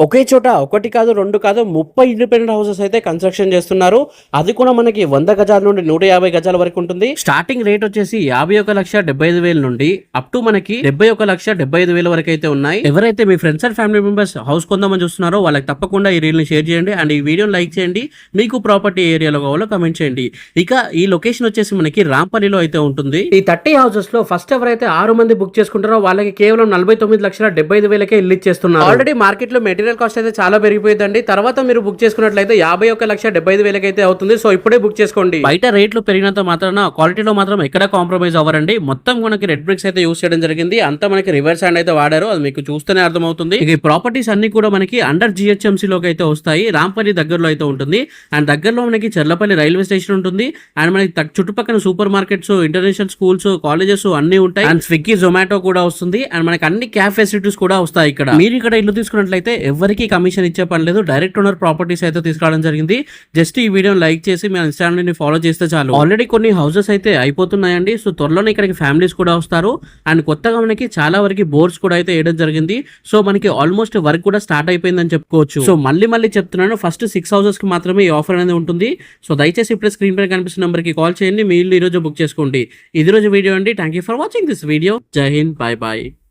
ఒకే చోట ఒకటి కాదు, 2 కాదు 30 ఇండిపెండెంట్ హౌసెస్ అయితే కన్‌స్ట్రక్షన్ చేస్తున్నారు. అది కూడా మనకి 100 గజాల నుండి 150 గజాల వరకు ఉంటుంది. స్టార్టింగ్ రేట్ వచ్చేసి 51,75,000 నుండి అప్ టు మనకి 71,75,000 వరకు అయితే ఉన్నాయి. ఎవరైతే మీ friends and family members house కొందామని చూస్తున్నారో వాళ్ళకి తప్పకుండా ఈ రీల్ ని షేర్ చేయండి అండ్ ఈ వీడియోని లైక్ చేయండి. మీకు ప్రాపర్టీ ఏరియాలో కావాలో కమెంట్ చేయండి. ఇక ఈ లొకేషన్ వచ్చేసి మనకి రాంపల్లిలో అయితే ఉంటుంది. ఈ 30 హౌసెస్ లో ఫస్ట్ ఎవరైతే 6 మంది బుక్ చేసుకుంటారో వాళ్ళకి కేవలం 49,75,000కే ఇల్లు ఇచ్చేస్తున్నారు. ఆల్రెడీ మార్కెట్ లో మెటీరియల్ కాస్ట్ అయితే చాలా పెరిగిపోయిందండి. తర్వాత మీరు బుక్ చేసుకున్నట్లయితే 51,75,000 అయితే అవుతుంది. సో ఇప్పుడే బుక్ చేసుకోండి. బయట రేట్లు పెరిగినంత మాత్రాన క్వాలిటీలో మాత్రం ఎక్కడ కాంప్రమైజ్ అవ్వరండి. మొత్తం మనకి రెడ్ బ్రిక్స్ అయితే యూస్ చేయడం జరిగింది. అంతా మనకి రివర్స్ హ్యాండ్ అయితే వాడారు. అది మీకు చూస్తేనే అర్థమవుతుంది. ఈ ప్రాపర్టీస్ అన్ని కూడా మనకి అండర్ GHMC లోకి అయితే వస్తాయి. రాంపల్లి దగ్గరలో అయితే ఉంటుంది. అండ్ దగ్గరలో మనకి చెర్లపల్లి రైల్వే స్టేషన్ ఉంటుంది. అండ్ మనకి చుట్టుపక్కల super markets, international schools, colleges అన్ని ఉంటాయి. అండ్ స్విగ్గీ, జొమాటో కూడా వస్తుంది. అండ్ మనకి అన్ని క్యాబ్ ఫెసిలిటీస్ కూడా వస్తాయి. ఇక్కడ మీరు ఇక్కడ ఇల్లు తీసుకున్నట్లయితే ఎవరికి కమిషన్ ఇచ్చే పని లేదు. డైరెక్ట్ ఓనర్ ప్రాపర్టీస్ అయితే తీసుకురావడం జరిగింది. జస్ట్ ఈ వీడియోని లైక్ చేసి మీ ఇన్స్టాగ్రామ్ ని ఫాలో చేస్తే చాలు. ఆల్రెడీ కొన్ని హౌసెస్ అయితే అయిపోతున్నాయండి. సో త్వరలోనే ఇక్కడికి ఫ్యామిలీస్ కూడా వస్తారు. అండ్ కొత్తగా మనకి చాలా వరకు బోర్డ్స్ కూడా అయితే వేయడం జరిగింది. సో మనకి ఆల్మోస్ట్ వర్క్ కూడా స్టార్ట్ అయిపోయిందని చెప్పుకోవచ్చు. సో మళ్ళీ చెప్తున్నాను, ఫస్ట్ 6 హౌసెస్ కి మాత్రమే ఈ ఆఫర్ అనేది ఉంటుంది. సో దయచేసి ఇప్పుడు స్క్రీన్ పై కనిపిస్తున్న నెంబర్ కి కాల్ చేయండి. మీ ఇల్లు ఈ రోజు బుక్ చేసుకోండి. ఇది రోజు వీడియో అండి. Thank you for watching this video. జై హింద్, బై బాయ్.